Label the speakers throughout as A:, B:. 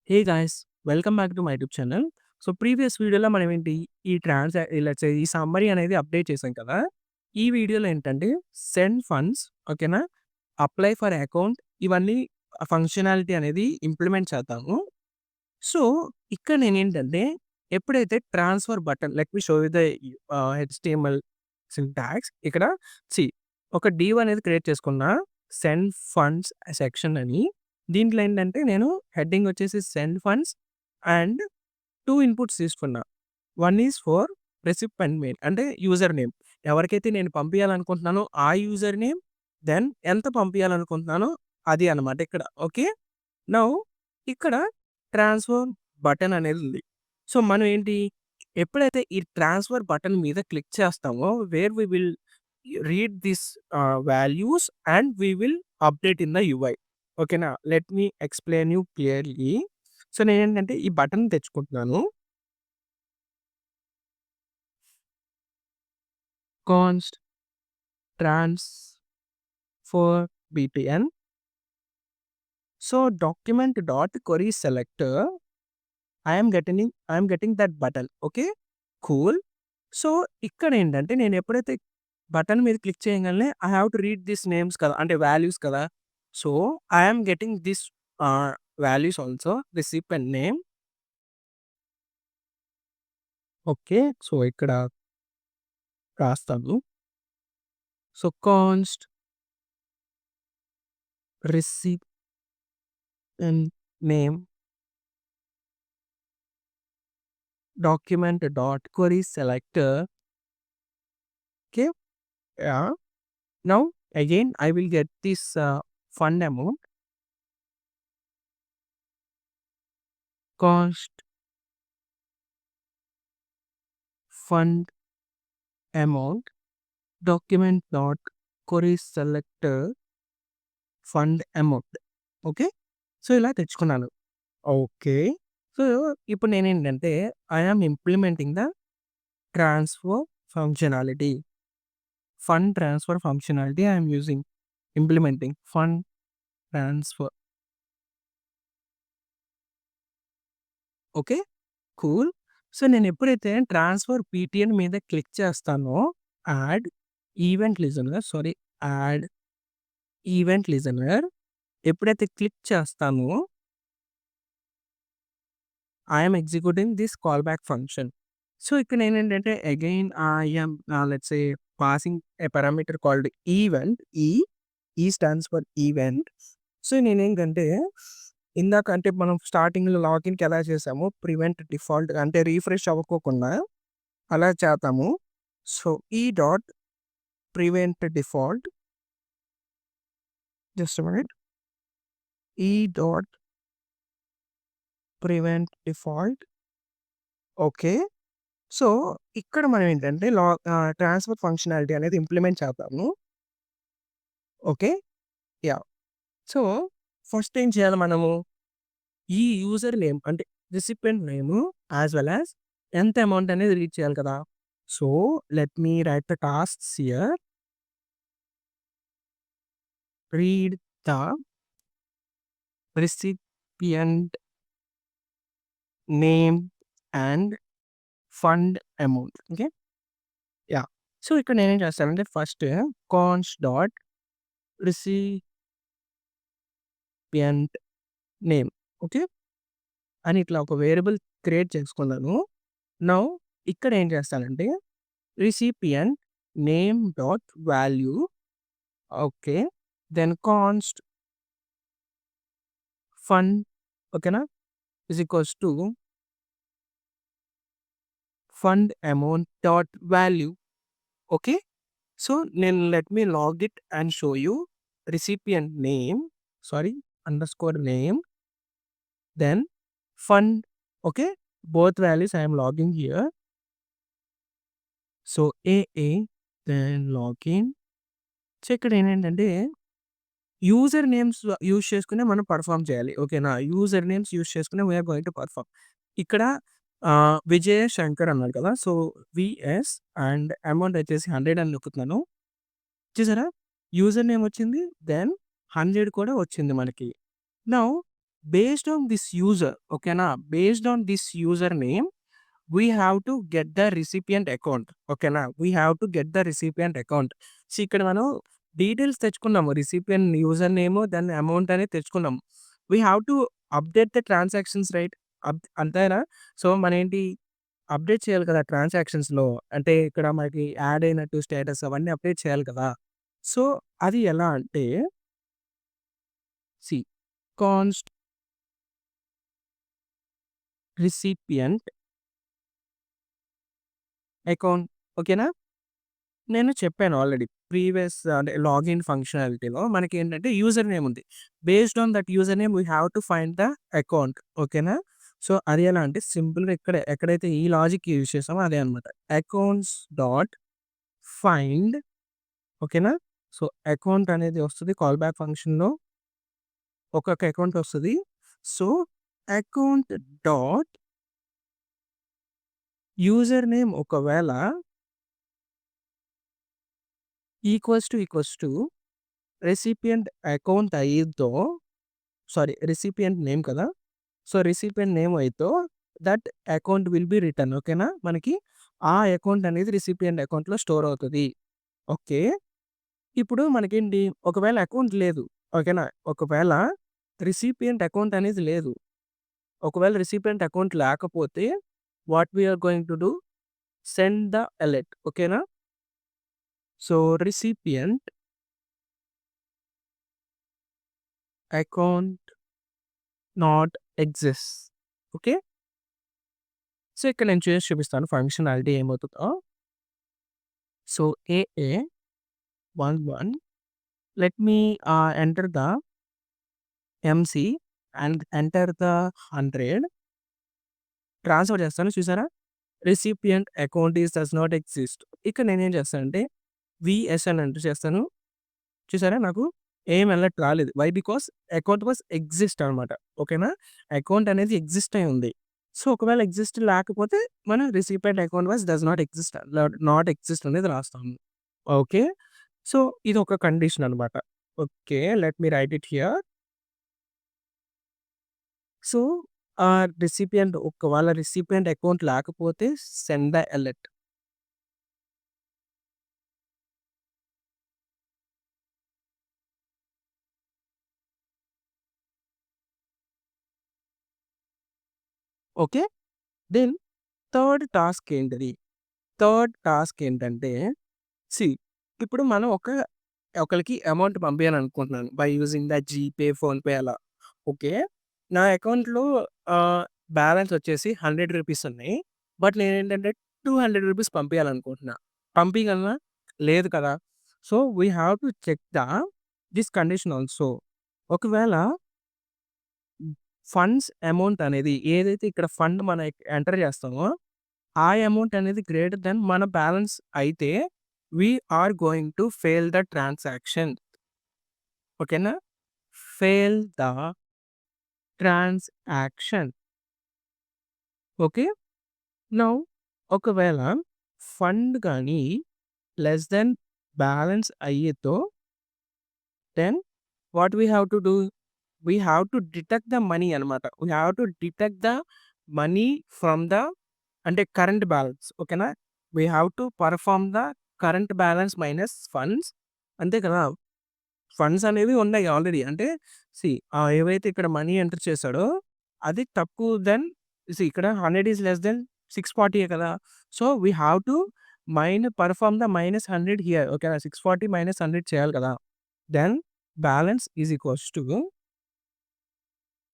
A: Hey guys! Welcome back to my YouTube channel. So, previous వీడియోలో మనం ఏంటి ఈ సమ్మరీ అనేది అప్డేట్ చేసాం కదా! ఈ వీడియోలో ఏంటంటే సెండ్ ఫండ్స్ ఓకేనా? అప్లై ఫర్ అకౌంట్ ఇవన్నీ ఫంక్షనాలిటీ అనేది ఇంప్లిమెంట్ చేద్దాము. సో, ఇక్కడ నేనేంటంటే ఎప్పుడైతే transfer button let me show you the HTML syntax ఇక్కడ సీ ఒక డివ్ అనేది క్రియేట్ చేసుకున్నా. సెండ్ ఫండ్స్ సెక్షన్ అని. దీంట్లో ఏంటంటే నేను హెడ్డింగ్ వచ్చేసి సెండ్ ఫండ్స్ అండ్ 2 ఇన్‌పుట్స్ తీసుకున్నా. One is for recipient mail అంటే యూజర్ నేమ్. ఎవరికైతే నేను పంపియాలనుకుంటున్నానో ఆ యూజర్ నేమ్, దెన్ ఎంత పంపియాలనుకుంటున్నానో అది అన్నమాట ఇక్కడ. ఓకే. నౌ ఇక్కడ ట్రాన్స్‌ఫర్ బటన్ అనేది ఉంది. సో, మనం ఏంటి ఎప్పుడైతే ఈ ట్రాన్స్‌ఫర్ బటన్ మీద క్లిక్ చేస్తామో where we will read this values and we will update in the UI. ఓకేనా? Let me explain you clearly. So, నేనేంటంటే ఈ బటన్ తెచ్చుకుంటున్నాను. Const transfer BTN. So, document dot query selector I am getting that button. Okay. Cool. So, ఇక్కడేంటంటే నేనెప్పుడైతే button మీద click చేయంగాల్నే I have to read these names కదా! అంటే values కదా! So, I am getting this values also recipient name. Okay. So, ఇక్కడ రాస్తాను. So, const recipient name document dot query selector. Okay. Yeah! Now again I will get this fund amount. Cost fund amount document dot query selector fund amount. Okay. So, ఇలా తెచ్చుకున్నాను. Okay. So, ఇప్పుడు నేనేంటంటే I am implementing the transfer functionality. Fund transfer functionality I am using implementing fund transfer. Okay. Cool. So, నేనెప్పుడైతే transfer PTN మీద click చేస్తానో add event listener sorry add event listener ఎప్పుడైతే click చేస్తానో I am executing this callback function. So, ఇక్కడ నేనేంటంటే again I am let's say passing a parameter called event. E stands for event. So, నేనేంటంటే ఇందాక అంటే మనం స్టార్టింగ్‌లో లాగిన్‌కి ఎలా చేసామో ప్రివెంట్ డిఫాల్ట్ అంటే రిఫ్రెష్ అవ్వకోకుండా అలా చేద్దాము. So, e dot prevent default just a minute. E dot prevent default. Okay. So, ఇక్కడ మనం ఏంటంటే ట్రాన్స్‌ఫర్ ఫంక్షనాలిటీ అనేది ఇంప్లిమెంట్ చేద్దాము. ఓకే. యాహ్! సో, ఫస్ట్ ఏం చేయాలి మనము? ఈ యూజర్ నేమ్ అంటే recipient name as well as ఎంత అమౌంట్ అనేది రీడ్ చేయాలి కదా! So, let me write the tasks here. Read the రిసిపియెంట్ name and fund amount. Okay. Yeah! So, ఇక్కడ నేనేం చేస్తానంటే first const dot recipient name. Okay. అని ఇట్లా ఒక వేరియబుల్ క్రియేట్ చేసుకున్నాను. నౌ ఇక్కడ ఏం చేస్తానంటే recipient name dot value. Okay. Then const fund ఓకేనా? Is equals to fund amount dot value. Okay. So, నేను let me log it and show you recipient name sorry underscore name then fund. Okay. Both values I am logging here. So, ఏఏ then login. So, ఇక్కడ ఏంటంటే user names use చేసుకునే మనం perform చేయాలి. ఓకేనా? User names use చేసుకునే we are going to perform. ఇక్కడ విజయ శంకర్ అన్నారు కదా! సో, వీఎస్ అండ్ అమౌంట్ వచ్చేసి 100 అని నొక్కుతున్నాను. చూసారా? యూజర్ నేమ్ వచ్చింది. దెన్ 100 కూడా వచ్చింది మనకి. Now based on this user ఓకేనా? Based on this user name we have to get the recipient account ఓకేనా? We have to get the recipient account. So, ఇక్కడ మనం డీటెయిల్స్ తెచ్చుకున్నాము. రిసిపియంట్ యూజర్ నేమ్ దాని అమౌంట్ అనేది తెచ్చుకున్నాము. We have to update the transactions right? అంతేనా? So, మనేంటి update చేయాలి కదా ట్రాన్సాక్షన్స్‌లో. అంటే ఇక్కడ మనకి యాడ్ అయినట్టు స్టేటస్ అవన్నీ అప్డేట్ చేయాలి కదా! సో, అది ఎలా అంటే సీ కాన్స్ట్ రిసిపియంట్ అకౌంట్ ఓకేనా? నేను చెప్పాను ఆల్రెడీ. ప్రీవియస్ అంటే లాగిన్ ఫంక్షనాలిటీలో మనకేంటంటే యూజర్ నేమ్ ఉంది. Based on that user name we have to find the account ఓకేనా? సో, అది ఎలా అంటే సింపుల్‌గా ఎక్కడైతే ఈ లాజిక్ యూజ్ చేసామో అదే అనమాట. అకౌంట్స్ డాట్ ఫైండ్ ఓకేనా? సో, అకౌంట్ అనేది వస్తది కాల్ బ్యాక్ ఫంక్షన్‌లో ఒక్కొక్క అకౌంట్ వస్తది. So, account dot user name ఒకవేళ ఈక్వల్స్ టు రెసిపియంట్ అకౌంట్ అయ్యిద్దో సారీ రెసిపియంట్ నేమ్ కదా! సో, రెసిపియంట్ నేమ్ అయిద్దో that account will be return ఓకేనా? మనకి ఆ అకౌంట్ అనేది రెసిపియంట్ అకౌంట్‌లో స్టోర్ అవుతది. ఓకే. ఇప్పుడు మనకేంటి ఒకవేళ అకౌంట్ లేదు ఓకేనా? ఒకవేళ రిసిపియంట్ అకౌంట్ అనేది లేదు. ఒకవేళ రిసిపియంట్ అకౌంట్ లేకపోతే what we are going to do send the alert ఓకేనా? So, recipient account not exist okay. So, ఇక్కడ నేను చేసి చూపిస్తాను ఫంక్షనాలిటీ ఏమవుతదో. సో, ఏఏ 11 let me enter the MC and enter the 100 transfer చేస్తాను చూసారా? Recipient account does not exist. ఇక్కడ నేనేం చేస్తానంటే వీఎస్ అని ఎంటర్ చేస్తాను. చూసారా నాకు ఏం అలర్ట్ రాలేదు. Why? Because account was exist అనమాట. ఓకేనా? అకౌంట్ అనేది ఎగ్జిస్ట్ అయి ఉంది. సో, ఒకవేళ ఎగ్జిస్ట్ లేకపోతే మనం recipient account does not exist అనేది రాస్తాము. ఓకే. సో, ఇదొక కండిషన్ అనమాట. Okay. Let me write it here. So, ఒకవేళ రిసిపియంట్ అకౌంట్ లేకపోతే send the alert. Okay. Then third task ఏంటిది? థర్డ్ టాస్క్ ఏంటంటే సీ ఇప్పుడు మనం ఒకళ్ళకి అమౌంట్ పంపియాలనుకుంటున్నాను by using the GPay, PhonePe అలా. ఓకే. నా అకౌంట్‌లో బ్యాలెన్స్ వచ్చేసి రూ. 100 ఉన్నాయి. బట్ నేనేంటంటే రూ. 200 పంపియాలనుకుంటున్నా. పంపియగలనా? లేదు కదా! So, we have to check this condition also. ఒకవేళ ఫండ్స్ అమౌంట్ అనేది ఏదైతే ఇక్కడ ఫండ్ మనం ఎంటర్ చేస్తామో ఆ అమౌంట్ అనేది గ్రేటర్ దెన్ మన బ్యాలెన్స్ అయితే we are going to fail the transaction. ఓకేనా? Fail the transaction. Okay. Now ఒకవేళ ఫండ్ గాని లెస్ దెన్ బ్యాలెన్స్ అయ్యేతో then what we have to do? We have to deduct the money అనమాట. We have to deduct the money from the అంటే current balance ఓకేనా? We have to perform the current balance minus funds అంతే కదా! Funds అనేవి ఉన్నాయి already. అంటే ఏవైతే ఇక్కడ మనీ ఎంటర్ చేశాడో అది తక్కువ దెన్ ఇక్కడ 100 ఈస్ లెస్ దెన్ 640 కదా! So, we have to perform the -100 here ఓకేనా? 640 -100 చేయాలి కదా! Then balance is equals to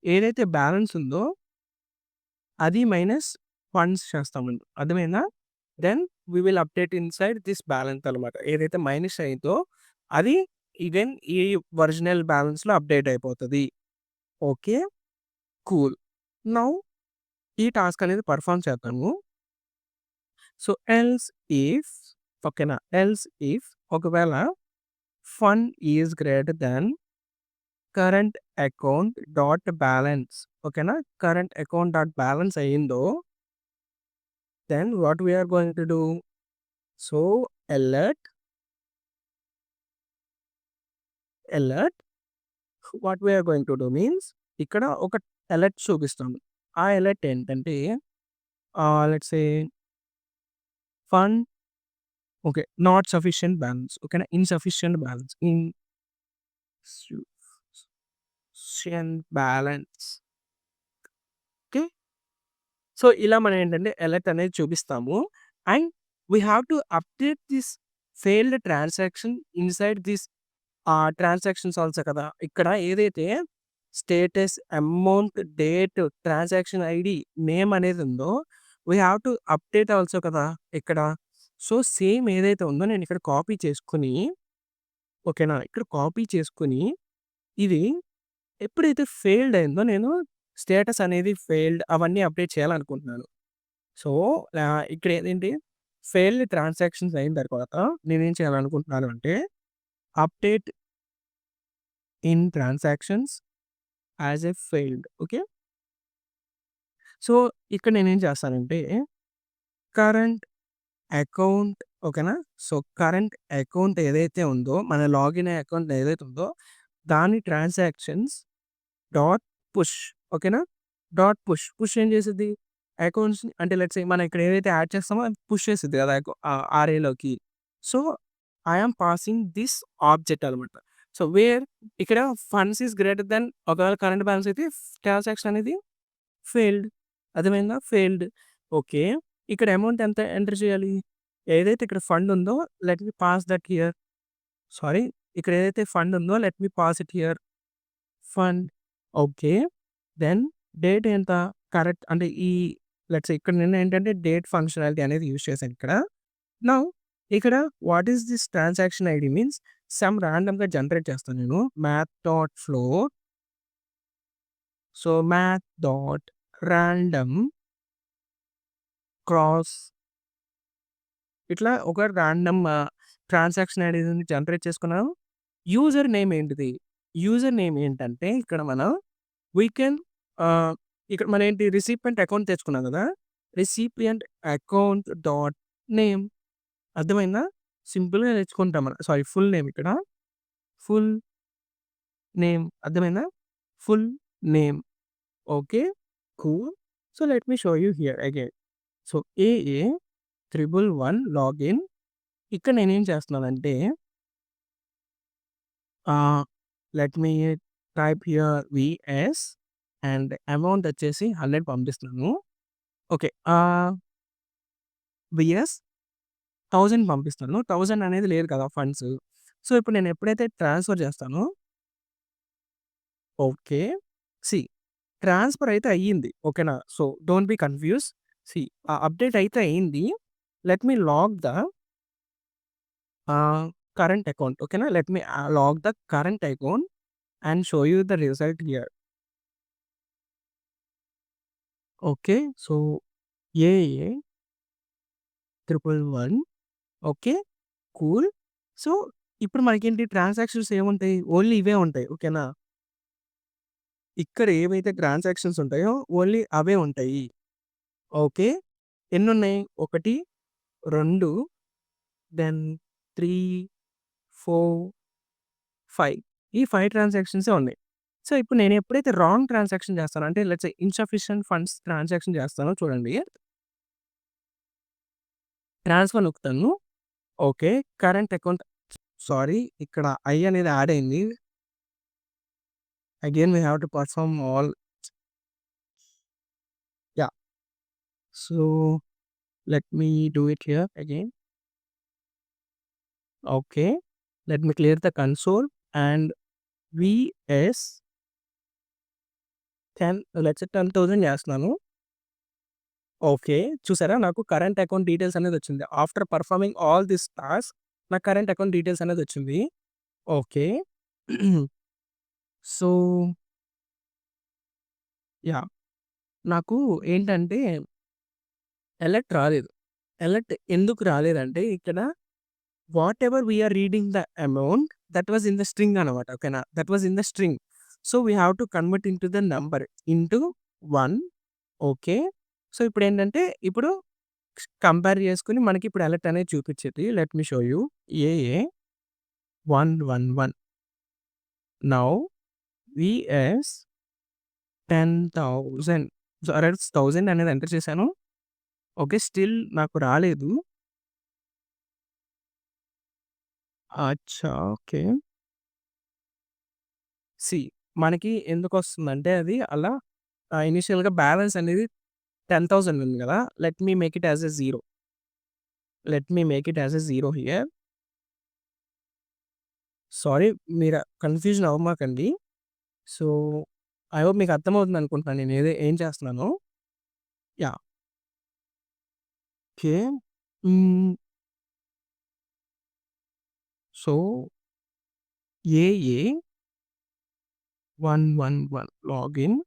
A: ఏదైతే బ్యాలెన్స్ ఉందో అది మైనస్ ఫండ్స్ చేస్తామండి. అర్థమైందా? Then we will update inside this balance అనమాట. ఏదైతే మైనస్ అయిందో అది ఈవెన్ ఈ ఒరిజినల్ బ్యాలెన్స్‌లో అప్డేట్ అయిపోతది. ఓకే. కూల్. నౌ ఈ టాస్క్ అనేది పర్ఫార్మ్ చేద్దాము. సో, ఎల్స్ ఇఫ్ ఓకేనా? ఎల్స్ ఇఫ్ ఒకవేళ fund is greater than current account dot balance ఓకేనా? కరెంట్ అకౌంట్ డాట్ బ్యాలెన్స్ అయిందో then what we are going to do? So, alert, alert what we are going to do means ఇక్కడ ఒక alert చూపిస్తుంది. ఆ alert ఏంటంటే let's say fund okay. Not sufficient balance ఓకేనా. Insufficient balance. Insufficient balance okay. So, ఇలా మనం ఏంటంటే alert అనేది చూపిస్తాము. And we have to update this failed transaction inside this transactions also కదా! ఇక్కడ ఏదైతే status, amount, date, transaction ID, name అనేది ఉందో we have to update also కదా! ఇక్కడ. సో, సేమ్ ఏదైతే ఉందో నేను ఇక్కడ కాపీ చేసుకొని ఓకేనా. ఇక్కడ కాపీ చేసుకొని ఇది ఎప్పుడైతే ఫెయిల్డ్ అయిందో నేను స్టేటస్ అనేది ఫెయిల్డ్ అవన్నీ అప్డేట్ చేయాలనుకుంటున్నాను. సో, ఇక్కడ ఏంటి ఫెయిల్డ్ ట్రాన్సాక్షన్స్ అయిన తర్వాత నేనేం చేయాలనుకుంటున్నాను అంటే update in transactions as a failed okay. So, ఇక్కడ నేనేం చేస్తానంటే కరెంట్ అకౌంట్ ఓకేనా. సో, కరెంట్ అకౌంట్ ఏదైతే ఉందో మన లాగిన్ అయ్యే అకౌంట్ ఏదైతే ఉందో దాని ట్రాన్సాక్షన్స్ డాట్ పుష్ ఓకేనా. Dot push. పుష్ ఏం చేసిద్ది? అకౌంట్స్‌ని అంటే లెట్స్ సే మనం ఇక్కడ ఏదైతే యాడ్ చేస్తామో అది పుష్ చేసిద్ది కదా! ఆర్ఏలోకి. So, I am passing this object అనమాట. సో, వేర్ ఇక్కడ ఫండ్స్ ఈస్ గ్రేటర్ థాన్ ఒకవేళ కరెంట్ బాలన్స్ అయితే ట్రాన్సాక్షన్ అనేది ఫెయిల్డ్. అర్థమైందా? ఫెయిల్డ్. ఓకే. ఇక్కడ అమౌంట్ ఎంత ఎంటర్ చేయాలి? ఏదైతే ఇక్కడ ఫండ్ ఉందో let me pass that here. Sorry. ఇక్కడ ఏదైతే ఫండ్ ఉందో let me pass it here. Fund. Okay. Then date ఎంత? కరెక్ట్ అంటే ఈ లెట్స్ సే ఇక్కడ నేను ఏంటంటే డేట్ ఫంక్షనాలిటీ అనేది యూజ్ చేశాను ఇక్కడ. నౌ ఇక్కడ what is this transaction ID means some రాండమ్‌గా జనరేట్ చేస్తాను నేను. Math dot floor. So, math dot random cross ఇట్లా ఒక రాండమ్ ట్రాన్సాక్షన్ ఐడీని జనరేట్ చేసుకున్నాను. యూజర్ నేమ్ ఏంటిది? యూజర్ నేమ్ ఏంటంటే ఇక్కడ మనం వి కెన్ ఇక్కడ మనం ఏంటి రిసిపియంట్ అకౌంట్ తెచ్చుకున్నాం కదా! రిసిపియంట్ అకౌంట్ డాట్ నేమ్ అర్థమైందా? సింపుల్‌గా తెచ్చుకుంటాం మనం. సారీ ఫుల్ నేమ్ ఇక్కడ. ఫుల్ నేమ్ అర్థమైందా? Full name. Okay. Cool. So, let me show you here again. So, uh 111 login. ఇక్కడ నేనేం చేస్తున్నానంటే let me type here VS and amount వచ్చేసి 100 పంపిస్తున్నాను. ఓకే. వీఎస్ 1000 పంపిస్తాను. 1000 అనేది లేదు కదా ఫండ్స్. సో, ఇప్పుడు నేను ఎప్పుడైతే ట్రాన్స్‌ఫర్ చేస్తానో ఓకే. సీ ట్రాన్స్‌ఫర్ అయితే అయ్యింది. ఓకేనా. So, don't be confuse. See update అయితే అయింది. Let me log the current account ఓకేనా. Let me log the current account and show you the result here. Okay. So, uh 111 okay. Cool. So, ఇప్పుడు మనకేంటి transactions ఏముంటాయి? Only ఇవే ఉంటాయి. ఓకేనా. ఇక్కడ ఏవైతే ట్రాన్సాక్షన్స్ ఉంటాయో ఓన్లీ అవే ఉంటాయి. ఓకే. ఎన్నున్నాయి? 1, 2 దెన్ 3, 4, 5 ఈ 5 ట్రాన్సాక్షన్సే ఉన్నాయి. సో, ఇప్పుడు నేను ఎప్పుడైతే రాంగ్ ట్రాన్సాక్షన్ చేస్తానో అంటే let's say insufficient funds transaction చేస్తానో చూడండి. ట్రాన్స్‌ఫర్ నొక్కుతాను. ఓకే. కరెంట్ అకౌంట్ సారీ ఇక్కడ ఐ అనేది యాడ్ అయింది. Again we have to perform all yeah! So, let me do it here again. Okay. Let me clear the console and VS 10 let's say 10,000 చేస్తున్నాను. Okay. చూసారా నాకు current account details అనేదొచ్చింది. After performing all this task నాకు current account details అనేదొచ్చింది. Okay. So, yeah! నాకు ఏంటంటే alert రాలేదు. Alert ఎందుకు రాలేదంటే ఇక్కడ whatever we are reading the amount that was in the string అనమాట. ఓకేనా. That was in the string. So, we have to convert into the number into 1 okay. So, ఇప్పుడేంటంటే ఇప్పుడు కంపేర్ చేసుకొని మనకి ఇప్పుడు అలర్ట్ అనేది చూపిచ్చిద్ది. Let me show you. Uh 111 now VS 10,000 so, around 1000 అనేది ఎంటర్ చేశాను. ఓకే. స్టిల్ నాకు రాలేదు. అచ్చా! ఓకే. సీ మనకి ఎందుకొస్తుందంటే అది అలా ఇనీషియల్‌గా బ్యాలెన్స్ అనేది 10,000 ఉంది గదా! Let me make it as a 0. Let me make it as a 0 here. Sorry మీరు కన్‌ఫ్యూజన్ అవ్వమాకండి. సో, ఐ హోప్ మీకు అర్థమవుతుందనుకుంటున్నాను నేను ఏం చేస్తున్నానో. యాహ్! ఓకే. హ్మ్. So, uh 111 login.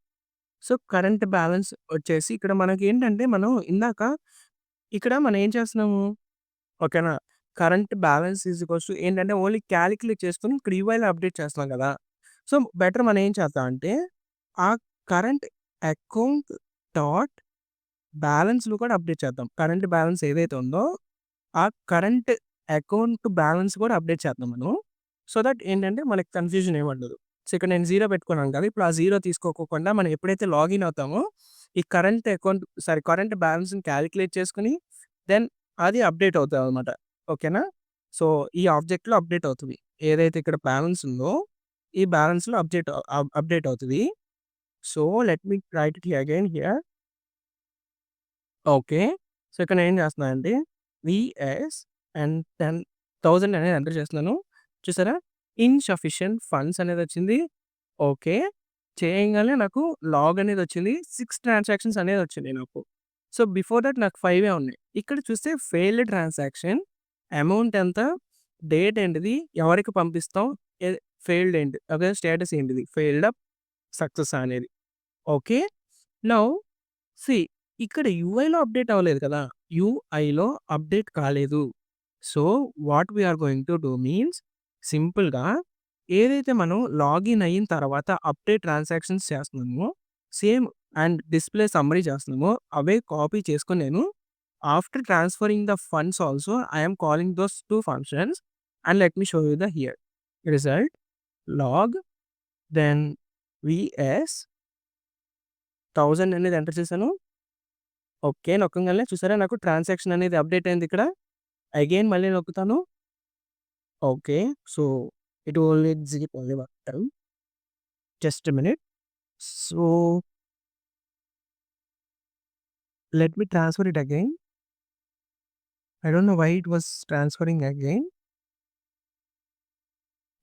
A: So, current balance వచ్చేసి ఇక్కడ మనకేంటంటే మనం ఇందాక ఇక్కడ మనం ఏం చేస్తున్నాము? ఓకేనా? Current balance is equals to ఏంటంటే ఓన్లీ కాలిక్యులేట్ చేసుకొని ఇక్కడ యూఐలో అప్డేట్ చేస్తున్నాం గదా! సో, బెటర్ మనం ఏం చేద్దామంటే ఆ కరెంట్ అకౌంట్ డాట్ బ్యాలెన్స్‌లో కూడా అప్డేట్ చేద్దాం. కరెంట్ బ్యాలెన్స్ ఏదైతే ఉందో ఆ కరెంట్ అకౌంట్ బ్యాలెన్స్ కూడా అప్డేట్ చేద్దాం మనం. సో దట్ ఏంటంటే మనకి కన్‌ఫ్యూజన్ ఏమి ఉండదు. సో, ఇక్కడ నేను 0 పెట్టుకున్నాను కదా! ఇప్పుడు ఆ 0 తీసుకోకోకుండా మనం ఎప్పుడైతే లాగిన్ అవుతామో ఈ కరెంట్ బ్యాలెన్స్‌ని కాలిక్యులేట్ చేసుకొని దెన్ అది అప్డేట్ అవుతదనమాట. ఓకేనా? సో, ఈ ఆబ్జెక్ట్‌లో అప్డేట్ అవుతది. ఏదైతే ఇక్కడ బ్యాలెన్స్ ఉందో ఈ బ్యాలెన్స్‌లో అప్డేట్ అవుతది. So, let me write it again here. Okay. So, ఇక్కడ నేనేం చేస్తున్నానంటే వీఎస్ అండ్ 10,000 అనేది ఎంటర్ చేస్తున్నాను. చూసారా? ఇన్‌సఫిషియెంట్ ఫండ్స్ అనేదొచ్చింది. ఓకే. చేయంగానే నాకు లాగ్ అనేదొచ్చింది. 6 ట్రాన్సాక్షన్స్ అనేదొచ్చినాయి నాకు. సో, బిఫోర్ దట్ నాకు 5 ఉన్నాయి. ఇక్కడ చూస్తే ఫెయిల్డ్ ట్రాన్సాక్షన్, అమౌంట్ ఎంత, డేట్ ఏంటిది, ఎవరికి పంపిస్తాం, ఎ ఫెయిల్డ్ ఏంటి, ఓకే. స్టేటస్ ఏంటిది, ఫెయిల్డా, సక్సెస్సా అనేది. ఓకే. నౌ సీ ఇక్కడ యూఐలో అప్డేట్ అవ్వలేదు కదా! యూఐలో అప్డేట్ కాలేదు. So, what we are going to do means సింపుల్‌గా ఏదైతే మనం లాగిన్ అయిన తర్వాత అప్డేట్ ట్రాన్సాక్షన్స్ చేస్తున్నామో, సేమ్ అండ్ డిస్‌ప్లే సమ్మరీ చేస్తున్నామో, అవే కాపీ చేసుకొని నేను after transferring the funds also I am calling those 2 functions and let me show you the here result log then VS 1000 అనేది ఎంటర్ చేశాను. ఓకే. నొక్కంగానే చూసారా నాకు ట్రాన్సాక్షన్ అనేది అప్డేట్ అయింది ఇక్కడ. అగైన్ మళ్ళీ నొక్కుతాను. Okay. So, it only execute only one time. Just a minute. So, let me transfer it again. I don't know why it was transferring again.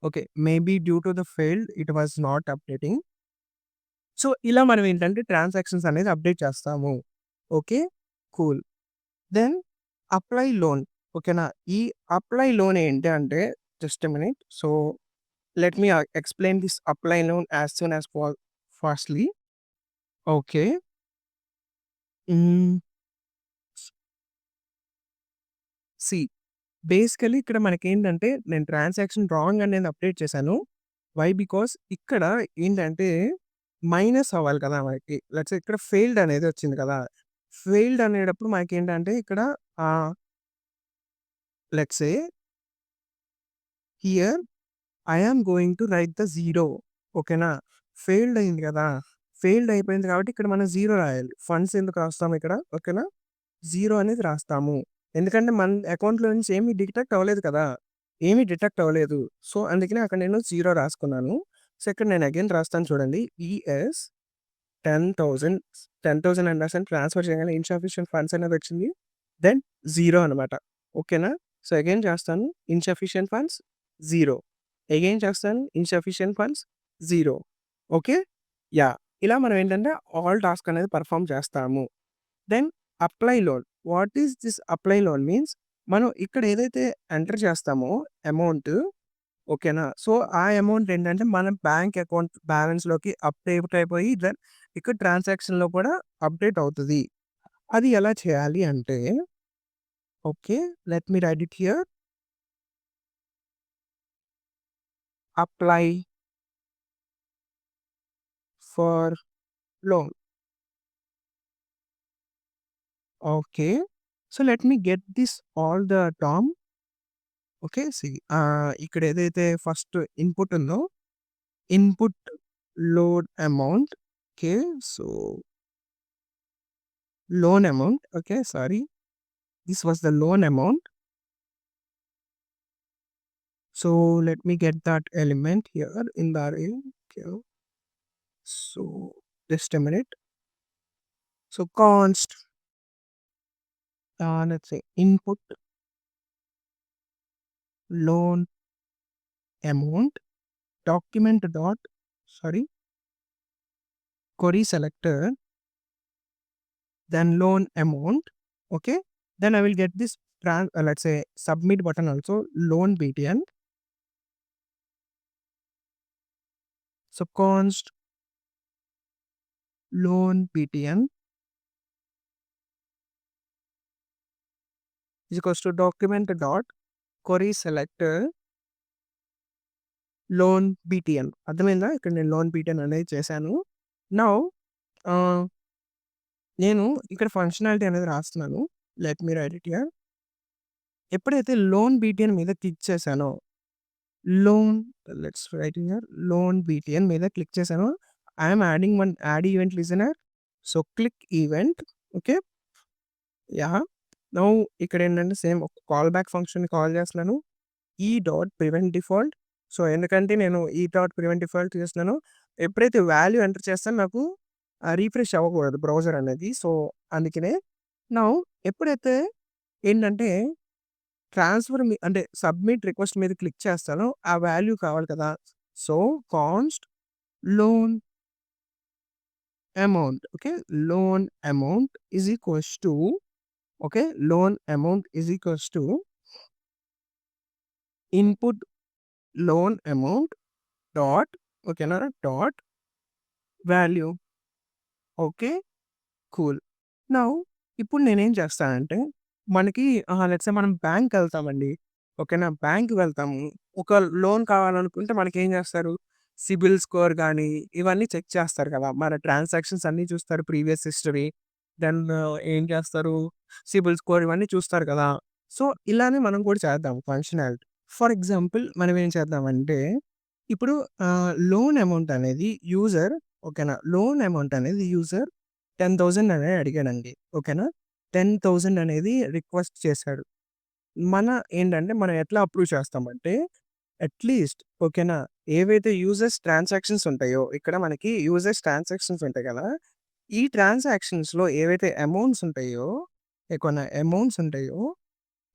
A: Okay. Maybe due to the failed it was not updating. So, ఇలా మనం ఏంటంటే transactions అనేది update చేస్తాము. Okay. Cool. Then apply loan. ఓకేనా? ఈ apply loan ఏంటి అంటే just a minute. So, let me explain this apply loan as soon as fastly. Okay. హ్మ్. సీ బేసికల్లీ ఇక్కడ మనకేంటంటే నేను ట్రాన్సాక్షన్ రాంగ్ అనేది అప్డేట్ చేశాను. వై? బికాజ్ ఇక్కడ ఏంటంటే మైనస్ అవ్వాలి కదా! మనకి. లెట్స్ సే ఇక్కడ ఫెయిల్డ్ అనేది వచ్చింది కదా! ఫెయిల్డ్ అనేటప్పుడు మనకేంటంటే ఇక్కడ ఆహ్, let's say here I am going to right the 0. ఓకేనా? ఫెయిల్డ్ అయింది కదా! ఫెయిల్డ్ అయిపోయింది కాబట్టి ఇక్కడ మనం 0 రాయాలి. ఫండ్స్ ఎందుకు రాస్తాం ఇక్కడ? ఓకేనా? 0 అనేది రాస్తాము. ఎందుకంటే మన అకౌంట్‌లో నుంచి ఏమి డిటెక్ట్ అవ్వలేదు కదా! ఏమి డిటెక్ట్ అవ్వలేదు. సో, అందుకనే అక్కడ నేను 0 రాసుకున్నాను. సో, ఇక్కడ నేను అగైన్ రాస్తాను చూడండి. ఈఎస్ 10,000 10,000 అని రాసాను. ట్రాన్స్‌ఫర్ చేయగానే ఇన్‌సఫిషియెంట్ ఫండ్స్ అనేది వచ్చింది. దెన్ 0 అనమాట. ఓకేనా? సో, అగైన్ చేస్తాను. Insufficient funds 0. అగైన్ చేస్తాను. Insufficient funds 0. ఓకే. యాహ్! ఇలా మనం ఏంటంటే ఆల్ టాస్క్ అనేది పెర్ఫార్మ్ చేస్తాము. Then apply loan. What is this apply loan means మనం ఇక్కడ ఏదైతే ఎంటర్ చేస్తామో అమౌంట్ ఓకేనా? సో, ఆ అమౌంట్ ఏంటంటే మన బ్యాంక్ అకౌంట్ బ్యాలెన్స్‌లోకి అప్డేట్ అయిపోయి దెన్ ఇక్కడ ట్రాన్సాక్షన్‌లో కూడా అప్డేట్ అవుతది. అది ఎలా చేయాలి అంటే okay. Let me write it here. Apply for loan. Okay. So, let me get this all the term. Okay. ఇక్కడ ఏదైతే ఫస్ట్ ఇన్‌పుట్ ఉందో input load amount. Okay. So loan amount. Okay. Sorry. This was the loan amount. So let me get that element here in the అరే. Okay. So just a minute. So const let's say input loan amount document dot sorry query selector, then loan amount. Okay, then I will get this let's say submit button also, loan BTN. So const loan BTN is equals to document dot query selector loan BTN. అర్థమైందా? ఇక్కడ నేను loan BTN అనేది చేశాను. Now నేను ఇక్కడ functionality అనేది రాస్తున్నాను. Let me write it here. ఎప్పుడైతే లోన్ బీటీఎన్ మీద క్లిక్ చేశానో, loan let's write here loan BTN మీద క్లిక్ చేశానో, I'm adding one add event listener. So click event. Okay. Yeah! Now ఇక్కడ ఏంటంటే సేమ్ ఒక కాల్ బ్యాక్ ఫంక్షన్‌ని కాల్ చేస్తున్నాను. ఈ డాట్ ప్రివెంట్ డిఫాల్ట్. సో ఎందుకంటే నేను ఈ డాట్ ప్రివెంట్ డిఫాల్ట్ చేస్తున్నానో, ఎప్పుడైతే వాల్యూ ఎంటర్ చేస్తానో నాకు రిఫ్రెష్ అవ్వకూడదు బ్రౌజర్ అనేది. సో అందుకనే నౌ ఎప్పుడైతే ఏంటంటే ట్రాన్స్ఫర్ అంటే సబ్మిట్ రిక్వెస్ట్ మీద క్లిక్ చేస్తానో ఆ వాల్యూ కావాలి కదా. So const loan amount. Okay. Loan amount is equals to okay. Loan amount is equals to input loan amount dot ఓకేనా dot value. Okay. Cool. Now ఇప్పుడు నేనేం చేస్తానంటే మనకి లెట్స్ సే మనం బ్యాంక్‌కెళ్తామండి. ఓకేనా. బ్యాంక్‌కి వెళ్తాము. ఒక లోన్ కావాలనుకుంటే మనకేం చేస్తారు? సిబిల్ స్కోర్ గానీ, ఇవన్నీ చెక్ చేస్తారు కదా. మన ట్రాన్సాక్షన్స్ అన్నీ చూస్తారు. Previous history. దెన్ ఏం చేస్తారు? సిబిల్ స్కోర్ ఇవన్నీ చూస్తారు కదా. సో, ఇలానే మనం కూడా చేద్దాం ఫంక్షనాలిటీ. ఫర్ ఎగ్జాంపుల్ మనం ఏం చేద్దామంటే, ఇప్పుడు లోన్ అమౌంట్ అనేది యూజర్ ఓకేనా. లోన్ అమౌంట్ అనేది యూజర్ 10,000 అనేది అడిగాడండి. ఓకేనా. 10,000 అనేది రిక్వెస్ట్ చేశాడు. మనం ఎట్లా అప్రూవ్ చేస్తామంటే అట్‌లీస్ట్ ఓకేనా. ఏవైతే యూజర్స్ ట్రాన్సాక్షన్స్ ఉంటాయో, ఇక్కడ మనకి యూజర్స్ ట్రాన్సాక్షన్స్ ఉంటాయి కదా. ఈ ట్రాన్సాక్షన్స్‌లో ఏవైతే అమౌంట్స్ ఉంటాయో, కొన్ని అమౌంట్స్ ఉంటాయో,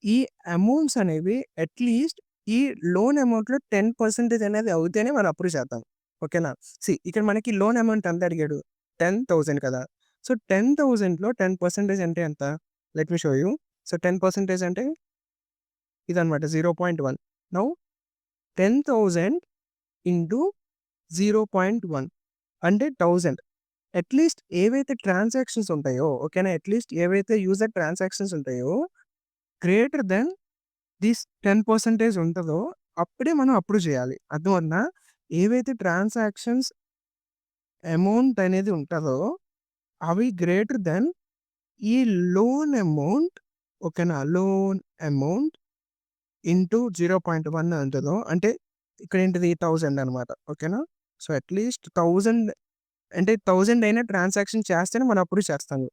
A: ఈ అమౌంట్స్ అనేవి అట్‌లీస్ట్ ఈ లోన్ అమౌంట్‌లో 10% అనేది అవుతేనే మనం అప్రూవ్ చేద్దాం. ఓకేనా. ఇక్కడ మనకి లోన్ అమౌంట్ ఎంత అడిగాడు? 10,000 కదా. సో, 10,000లో 10% అంటే ఎంత? Let me show you. So, 10% అంటే ఇదనమాట 0.1. నౌ 10,000 ఇంటూ 0.1 అంటే 1000. అట్‌లీస్ట్ ఏవైతే ట్రాన్సాక్షన్స్ ఉంటాయో ఓకేనా. అట్‌లీస్ట్ ఏవైతే యూజర్ ట్రాన్సాక్షన్స్ ఉంటాయో గ్రేటర్ దెన్ దిస్ 10% ఉంటదో అప్పుడే మనం అప్రూవ్ చేయాలి. అర్థమవుతుందా? ఏవైతే ట్రాన్సాక్షన్స్ అమౌంట్ అనేది ఉంటదో అవి గ్రేటర్ దెన్ ఈ లోన్ అమౌంట్ ఓకేనా. లోన్ అమౌంట్ ఇంటూ 0.1 ఉంటదో అంటే ఇక్కడేంటిది 1000 అనమాట. ఓకేనా. సో, అట్‌లీస్ట్ 1000 అంటే 1000 అయినా ట్రాన్సాక్షన్ చేస్తేనే మనం అప్రూవ్ చేస్తాము.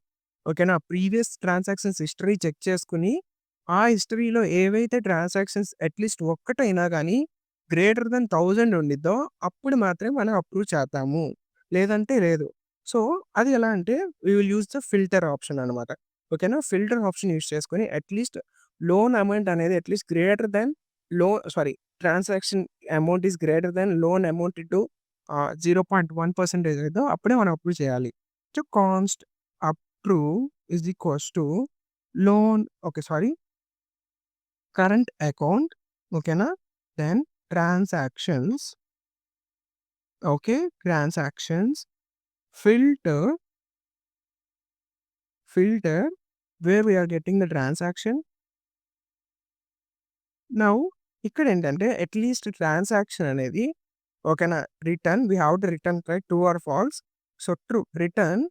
A: ఓకేనా. ప్రీవియస్ ట్రాన్సాక్షన్స్ హిస్టరీ చెక్ చేసుకొని, ఆ హిస్టరీలో ఏవైతే ట్రాన్సాక్షన్స్ అట్‌లీస్ట్ ఒక్కటైనా గానీ గ్రేటర్ దెన్ 1000 ఉండిద్దో అప్పుడు మాత్రమే మనం అప్రూవ్ చేద్దాము. లేదంటే లేదు. సో, అది ఎలా అంటే we will use the filter option అనమాట. ఓకేనా. ఫిల్టర్ ఆప్షన్ యూజ్ చేసుకొని అట్‌లీస్ట్ లోన్ అమౌంట్ అనేది at least greater then transaction amount is greater then loan amount into 0.1% ఏదో అప్పుడే మనం అప్రూవ్ చేయాలి. So, const approve is equals to loan current account ఓకేనా. Then transactions transactions filter where we are getting the transaction. Now ఇక్కడేంటంటే at least transaction అనేది ఓకేనా. Return we have to return true are falls. So, true. Return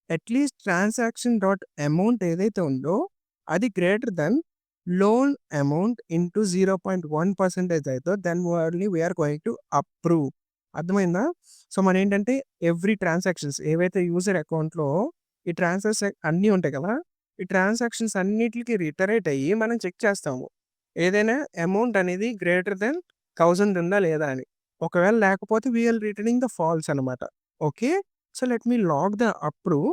A: at least transaction dot amount ఏదైతే ఉందో అది greater then loan amount into 0.1% అయితే then only we are going to approve. అర్థమైందా? So, మనేంటంటే every transactions ఏవైతే user అకౌంట్‌లో ఈ అన్నీ ఉంటాయి కదా! ఈ ట్రాన్సాక్షన్స్ అన్నిట్లికి రిటరేట్ అయ్యి మనం చెక్ చేస్తాము. ఏదైనా అమౌంట్ అనేది గ్రేటర్ దెన్ 1000 ఉందా లేదా అని. ఒకవేళ లేకపోతే we are returning the false అనమాట. Okay. So, let me log the approve.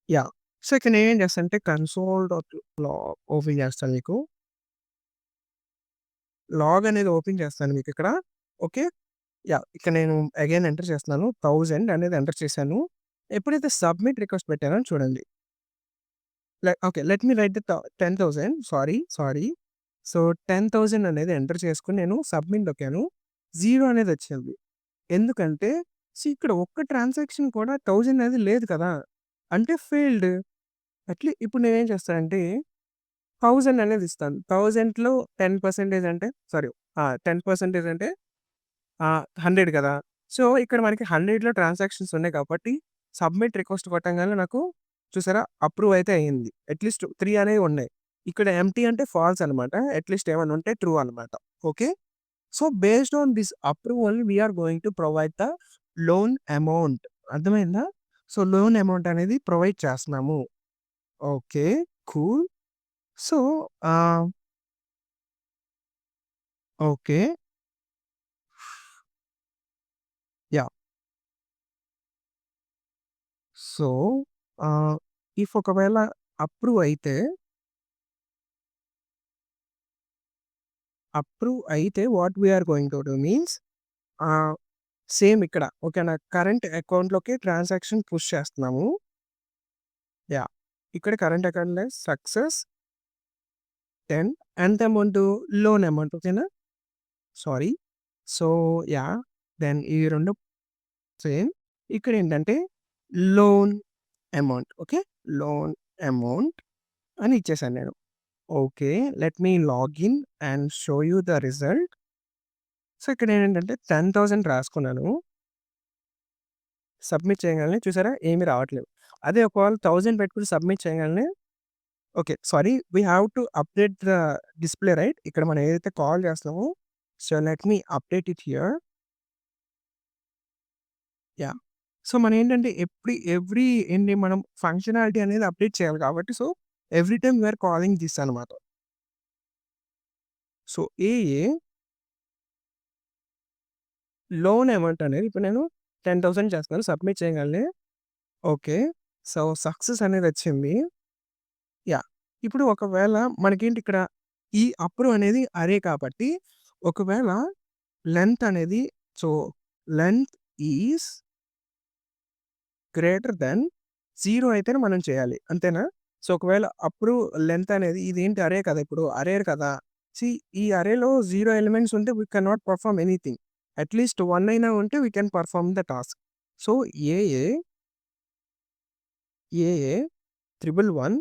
A: Yeah! So, ఇక్కడ నేనేం చేస్తానంటే కన్సోల్ డాట్ లాగ్ ఓపెన్ చేస్తాను మీకు. లాగ్ అనేది ఓపెన్ చేస్తాను మీకిక్కడ. ఓకే. యాహ్! ఇక్కడ నేను అగైన్ ఎంటర్ చేస్తున్నాను. 1000 అనేది ఎంటర్ చేశాను. ఎప్పుడైతే సబ్మిట్ రిక్వెస్ట్ పెట్టానో చూడండి. Okay. Let me write the 10,000 sorry. So, 10,000 అనేది ఎంటర్ చేసుకొని నేను సబ్మిట్ నొక్కాను. 0 అనేది వచ్చింది. ఎందుకంటే ఇక్కడ ఒక్క ట్రాన్సాక్షన్ కూడా 1000 అనేది లేదు కదా! అంటే ఫెయిల్డ్. ఇప్పుడు నేనేం చేస్తానంటే 1000 అనేది ఇస్తాను. 1000లో 10% అంటే సారీ 10% అంటే 100 కదా! సో, ఇక్కడ మనకి 100లో ట్రాన్సాక్షన్స్ ఉన్నాయి కాబట్టి సబ్మిట్ రిక్వెస్ట్ కొట్టంగానే నాకు చూసారా అప్రూవ్ అయితే అయింది. అట్‌లీస్ట్ 3 అనేవి ఉన్నాయి. ఇక్కడ ఎంప్టీ అంటే ఫాల్స్ అనమాట. అట్‌లీస్ట్ ఏమన్నా ఉంటే ట్రూ అనమాట. Okay. So, based on this approval we are going to provide the loan amount. అర్థమైందా? సో, లోన్ అమౌంట్ అనేది ప్రొవైడ్ చేస్తున్నాము. Okay. Cool. So, ah, okay. Yeah! So, ah, if ఒకవేళ approve అయితే, what we are going to do means ah, same ఇక్కడ ఓకేనా current అకౌంట్‌లోకి transaction push చేస్తున్నాము. Yeah! ఇక్కడ కరెంట్ అకౌంట్‌లో సక్సెస్ 10 ఎంత అమౌంటు? లోన్ అమౌంట్ ఓకేనా? సారీ. So, yeah! దెన్ ఈ 2 సేమ్. ఇక్కడేంటంటే loan amount okay. Loan amount అని ఇచ్చేసాను నేను. Okay. Let me login and show you the result. So, ఇక్కడేంటంటే 10,000 రాసుకున్నాను. సబ్మిట్ చేయగానే చూసారా ఏమి రావట్లేదు. అదే ఒకవేళ 1000 పెట్టుకొని సబ్మిట్ చేయగానే okay. Sorry we have to update the display right. ఇక్కడ మనం ఏదైతే కాల్ చేస్తున్నామో so, let me update it here. Yeah! So, మనేంటంటే ఎవ్రీ ఏంటి మనం ఫంక్షనాలిటీ అనేది అప్డేట్ చేయాలి కాబట్టి so, every time we are calling this అనమాట. సో, ఏఏ లోన్ అమౌంట్ అనేది ఇప్పుడు నేను 10,000 చేస్తున్నాను. సబ్మిట్ చేయగానే ఓకే. సో, సక్సెస్ అనేదొచ్చింది. యాహ్! ఇప్పుడు ఒకవేళ మనకేంటి ఇక్కడ ఈ అప్రూవ్ అనేది అరే కాబట్టి, ఒకవేళ లెంత్ అనేది so, length is greater than 0 అయితేనే మనం చేయాలి. అంతేనా? సో, ఒకవేళ అప్రూవ్ లెంత్ అనేది ఇదేంటి అరే కదా! ఇప్పుడు అరే కదా! ఈ అరేలో 0 ఎలిమెంట్స్ ఉంటే we cannot perform anything. At least 1 అయినా ఉంటే we can perform the task. So, ఏఏ, ఏఏ 111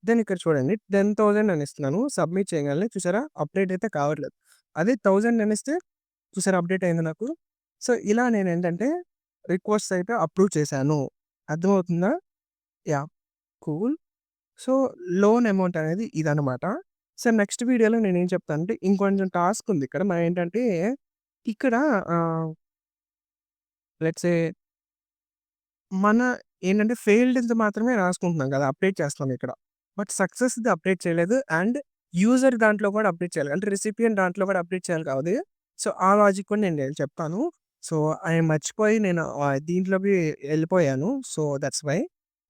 A: దెన్ ఇక్కడ చూడండి 10,000 అని ఇస్తున్నాను. సబ్మిట్ చేయగానే చూసారా అప్డేట్ అయితే కావట్లేదు. అదే 1000 అనిస్తే చూసారా అప్డేట్ అయింది నాకు. సో, ఇలా నేనేంటంటే రిక్వెస్ట్ అయితే అప్రూవ్ చేశాను. అర్థమవుతుందా? Yeah! Cool. So, loan amount అనేది ఇదనమాట. సో, నెక్స్ట్ వీడియోలో నేనేం చెప్తానంటే ఇంకొంచెం టాస్క్ ఉంది ఇక్కడ. మరేంటంటే ఇక్కడ ఆహ్, లెట్స్ సే మన ఏంటంటే ఫెయిల్డ్‌ది మాత్రమే రాసుకుంటున్నాం కదా! అప్డేట్ చేస్తున్నాం ఇక్కడ. బట్ సక్సెస్‌ది అప్డేట్ చేయలేదు. అండ్ యూజర్ దాంట్లో కూడా అప్డేట్ చేయాలి. అంటే రిసిపియెంట్ దాంట్లో కూడా అప్డేట్ చేయాలి కాబట్టి, సో, ఆ లాజిక్ కూడా నేను చెప్తాను. సో, అది మర్చిపోయి నేను దీంట్లోకి ఎళ్ళిపోయాను. So, that's why.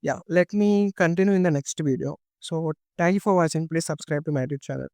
A: Yeah! Let me continue in the next video. So, thank you for watching. Please subscribe to my YouTube channel.